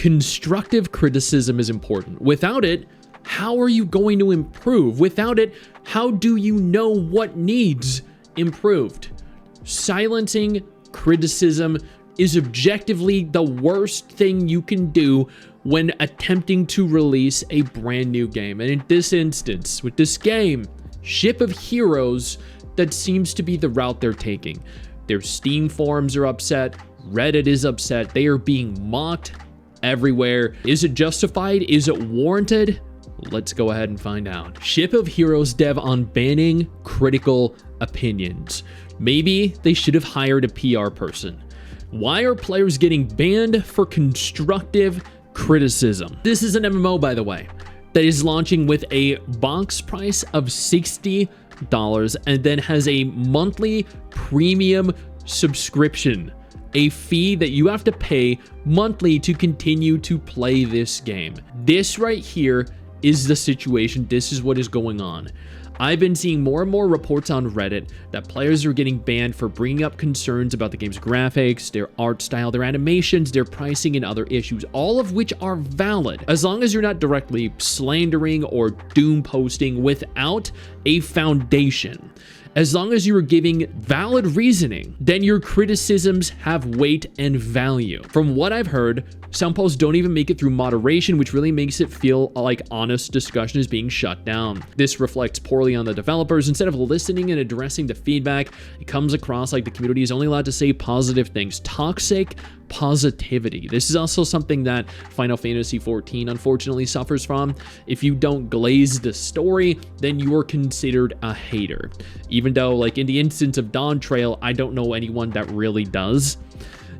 Constructive criticism is important. Without it, how are you going to improve? Without it, how do you know what needs improved? Silencing criticism is objectively the worst thing you can do when attempting to release a brand new game. And in this instance, with this game, Ship of Heroes, that seems to be the route they're taking. Their Steam forums are upset, Reddit is upset, they are being mocked everywhere. Is it justified? Is it warranted? Let's go ahead and find out. Ship of Heroes dev on banning critical opinions. Maybe they should have hired a PR person. Why are players getting banned for constructive criticism? This is an MMO, by the way, that is launching with a box price of $60 and then has a monthly premium subscription, a fee that you have to pay monthly to continue to play this game. This right here is the situation. This is what is going on. I've been seeing more and more reports on Reddit that players are getting banned for bringing up concerns about the game's graphics, their art style, their animations, their pricing, and other issues, all of which are valid, as long as you're not directly slandering or doom posting without a foundation. As long as you are giving valid reasoning, then your criticisms have weight and value. From what I've heard, some posts don't even make it through moderation, which really makes it feel like honest discussion is being shut down. This reflects poorly on the developers. Instead of listening and addressing the feedback, it comes across like the community is only allowed to say positive things. Toxic positivity. This is also something that Final Fantasy XIV unfortunately suffers from. If you don't glaze the story, then you are considered a hater. Even though, like in the instance of Dawn Trail, I don't know anyone that really does.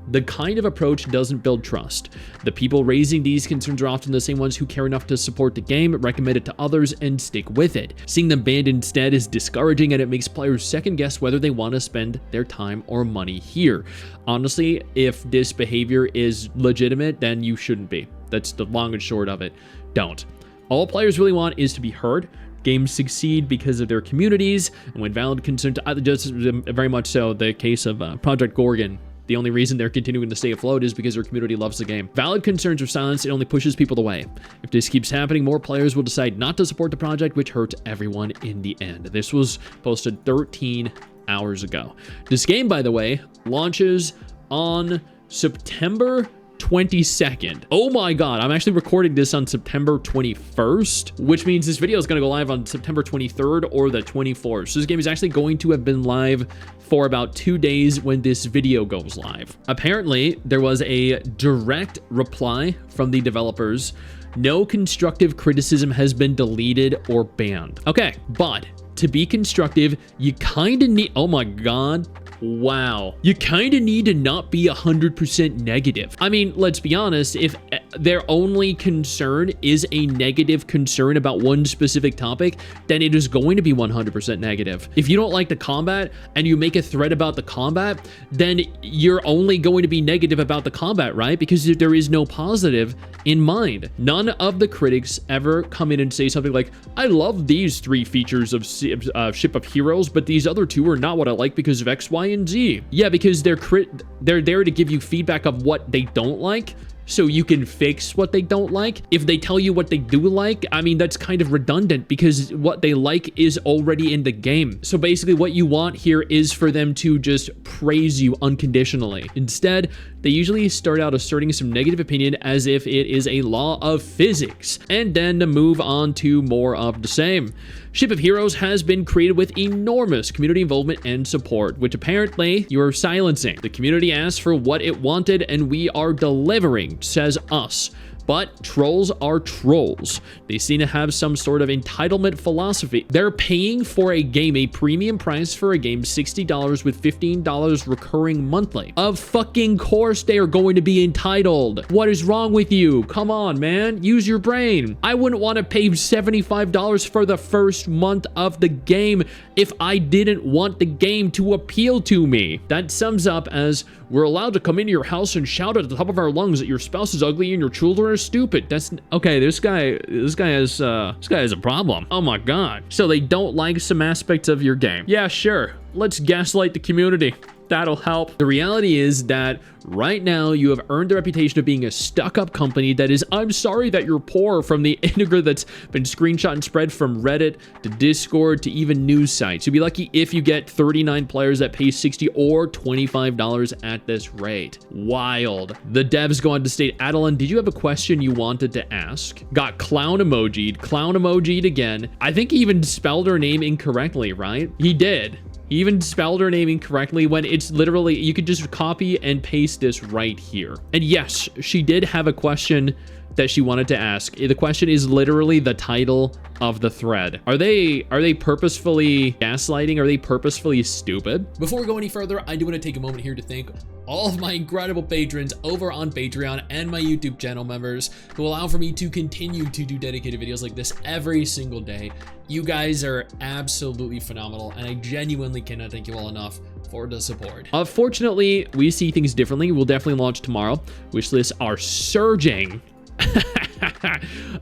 The kind of approach doesn't build trust. The people raising these concerns are often the same ones who care enough to support the game, recommend it to others, and stick with it. Seeing them banned instead is discouraging, and it makes players second guess whether they want to spend their time or money here. Honestly, if this behavior is legitimate, then you shouldn't be. That's the long and short of it. Don't. All players really want is to be heard. Games succeed because of their communities, and when valid concerns, just very much so the case of Project Gorgon. The only reason they're continuing to stay afloat is because their community loves the game. Valid concerns are silenced, it only pushes people away. If this keeps happening, more players will decide not to support the project, which hurts everyone in the end. This was posted 13 hours ago. This game, by the way, launches on September 22nd. Oh my god, I'm actually recording this on September 21st, which means this video is going to go live on September 23rd or the 24th. So this game is actually going to have been live for about 2 days when this video goes live. Apparently, there was a direct reply from the developers. No constructive criticism has been deleted or banned. Okay, but to be constructive, you kind of need, oh my god, wow. You kind of need to not be 100% negative. I mean, let's be honest, if their only concern is a negative concern about one specific topic, then it is going to be 100% negative. If you don't like the combat and you make a thread about the combat, then you're only going to be negative about the combat, right? Because there is no positive in mind. None of the critics ever come in and say something like, I love these 3 features of Ship of Heroes, but these other 2 are not what I like because of X, Y, and Z. Yeah, because they're there to give you feedback of what they don't like, so you can fix what they don't like. If they tell you what they do like, I mean, that's kind of redundant because what they like is already in the game. So basically what you want here is for them to just praise you unconditionally. Instead, they usually start out asserting some negative opinion as if it is a law of physics, and then to move on to more of the same. Ship of Heroes has been created with enormous community involvement and support, which apparently you are silencing. The community asked for what it wanted, and we are delivering, says us. But trolls are trolls. They seem to have some sort of entitlement philosophy. They're paying for a game, a premium price for a game, $60 with $15 recurring monthly. Of fucking course they are going to be entitled. What is wrong with you? Come on, man. Use your brain. I wouldn't want to pay $75 for the first month of the game if I didn't want the game to appeal to me. That sums up as, we're allowed to come into your house and shout at the top of our lungs that your spouse is ugly and your children are stupid. That's okay. This guy has a problem. Oh my god. So they don't like some aspects of your game. Yeah, sure. Let's gaslight the community. That'll help. The reality is that right now you have earned the reputation of being a stuck-up company that is, I'm sorry that you're poor, from the integer that's been screenshot and spread from Reddit to Discord to even news sites. You'll be lucky if you get 39 players that pay $60 or $25 at this rate. Wild. The devs go on to state, Adeline, did you have a question you wanted to ask? Got clown emoji'd again. I think he even spelled her name incorrectly, right? He did. He even spelled her name incorrectly when it's literally, you could just copy and paste this right here. And yes, she did have a question that she wanted to ask. The question is literally the title of the thread. Are they purposefully gaslighting? Are they purposefully stupid? Before we go any further, I do want to take a moment here to thank all of my incredible patrons over on Patreon and my YouTube channel members who allow for me to continue to do dedicated videos like this every single day. You guys are absolutely phenomenal, and I genuinely cannot thank you all enough for the support. Fortunately, we see things differently. We'll definitely launch tomorrow. Wish lists are surging.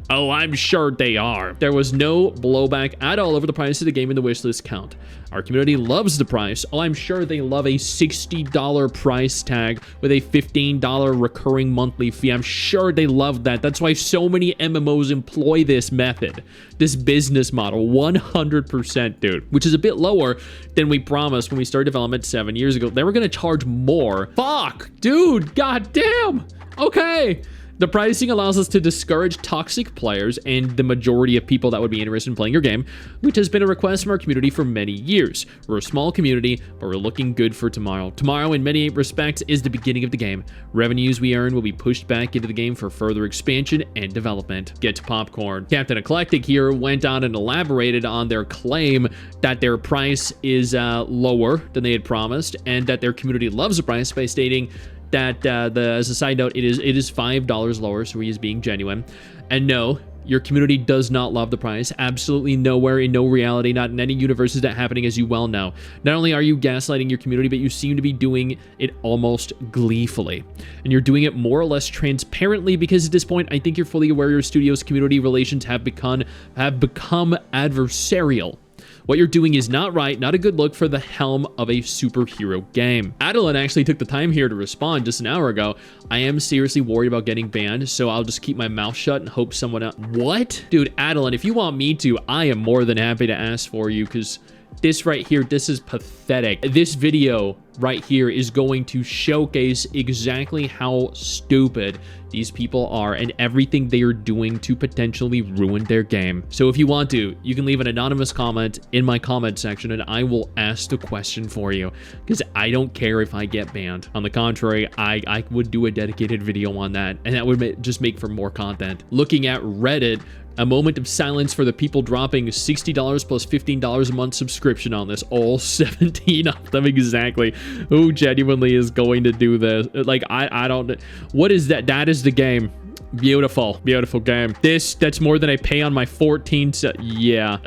Oh, I'm sure they are. There was no blowback at all over the price of the game in the wishlist count. Our community loves the price. Oh, I'm sure they love a $60 price tag with a $15 recurring monthly fee. I'm sure they love that. That's why so many MMOs employ this method, this business model, 100%, dude, which is a bit lower than we promised when we started development 7 years ago. They were going to charge more. Fuck, dude, goddamn. Okay. The pricing allows us to discourage toxic players and the majority of people that would be interested in playing your game, which has been a request from our community for many years. We're a small community, but we're looking good for tomorrow. Tomorrow, in many respects, is the beginning of the game. Revenues we earn will be pushed back into the game for further expansion and development. Get to popcorn. Captain Eclectic here went on and elaborated on their claim that their price is lower than they had promised, and that their community loves the price by stating that as a side note, it is $5 lower, so he is being genuine. And no, your community does not love the price. Absolutely nowhere, in no reality, not in any universe is that happening, as you well know. Not only are you gaslighting your community, but you seem to be doing it almost gleefully. And you're doing it more or less transparently, because at this point, I think you're fully aware your studio's community relations have become adversarial. What you're doing is not right, not a good look for the helm of a superhero game. Adeline actually took the time here to respond just an hour ago. I am seriously worried about getting banned, so I'll just keep my mouth shut and hope someone else. What? Dude, Adeline, if you want me to, I am more than happy to ask for you, because this right here, this is pathetic. This video right here is going to showcase exactly how stupid these people are and everything they are doing to potentially ruin their game. So if you want to, you can leave an anonymous comment in my comment section and I will ask the question for you, because I don't care if I get banned. On the contrary, I would do a dedicated video on that, and that would just make for more content. Looking at Reddit, a moment of silence for the people dropping $60 plus $15 a month subscription on this. All 17 of them exactly. Who genuinely is going to do this? Like, I don't... What is that? That is the game. Beautiful. Beautiful game. That's more than I pay on my 14... Yeah.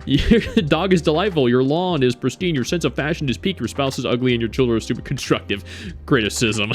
Your dog is delightful. Your lawn is pristine. Your sense of fashion is peak. Your spouse is ugly and your children are stupid. Constructive criticism.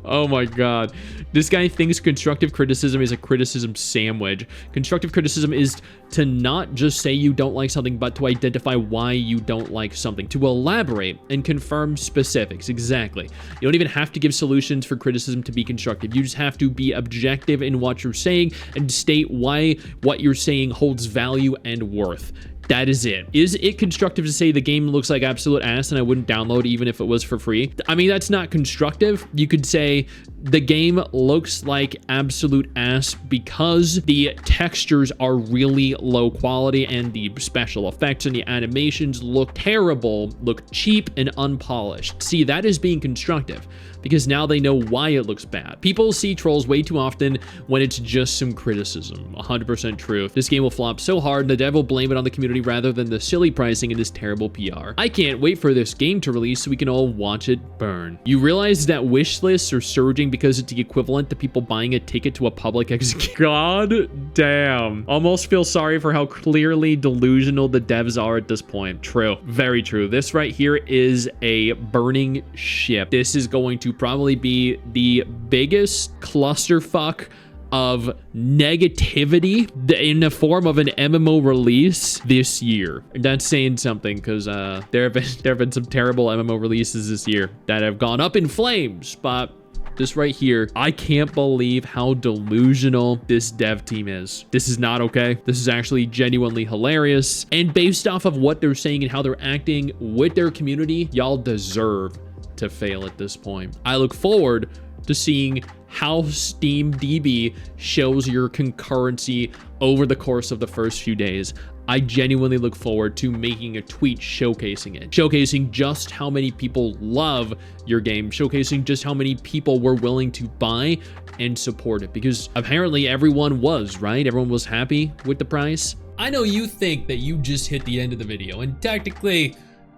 Oh my god. This guy thinks constructive criticism is a criticism sandwich. Constructive criticism is to not just say you don't like something, but to identify why you don't like something, to elaborate and confirm specifics. Exactly. You don't even have to give solutions for criticism to be constructive. You just have to be objective in what you're saying and state why what you're saying holds value and worth. That is it. Is it constructive to say the game looks like absolute ass and I wouldn't download even if it was for free? I mean, that's not constructive. You could say the game looks like absolute ass because the textures are really low quality and the special effects and the animations look terrible, look cheap and unpolished. See, that is being constructive, because now they know why it looks bad. People see trolls way too often when it's just some criticism. 100% true. This game will flop so hard, the dev will blame it on the community rather than the silly pricing and this terrible PR. I can't wait for this game to release so we can all watch it burn. You realize that wish lists are surging because it's the equivalent to people buying a ticket to a public execution. God damn. Almost feel sorry for how clearly delusional the devs are at this point. True. Very true. This right here is a burning ship. This is going to probably be the biggest clusterfuck of negativity in the form of an MMO release this year. That's saying something, because there have been some terrible MMO releases this year that have gone up in flames, but this right here, I can't believe how delusional this dev team is. This is not okay. This is actually genuinely hilarious. And based off of what they're saying and how they're acting with their community, y'all deserve to fail at this point. I look forward to seeing how SteamDB shows your concurrency over the course of the first few days. I genuinely look forward to making a tweet showcasing it, showcasing just how many people love your game, showcasing just how many people were willing to buy and support it, because apparently everyone was, right? Everyone was happy with the price. I know you think that you just hit the end of the video, and technically,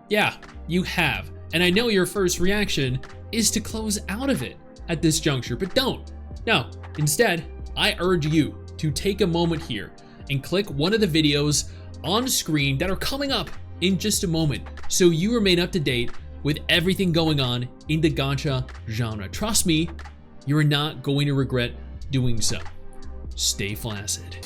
yeah, you have. And I know your first reaction is to close out of it at this juncture, but don't. No, instead, I urge you to take a moment here and click one of the videos on screen that are coming up in just a moment, so you remain up to date with everything going on in the gacha genre. Trust me, you are not going to regret doing so. Stay flaccid.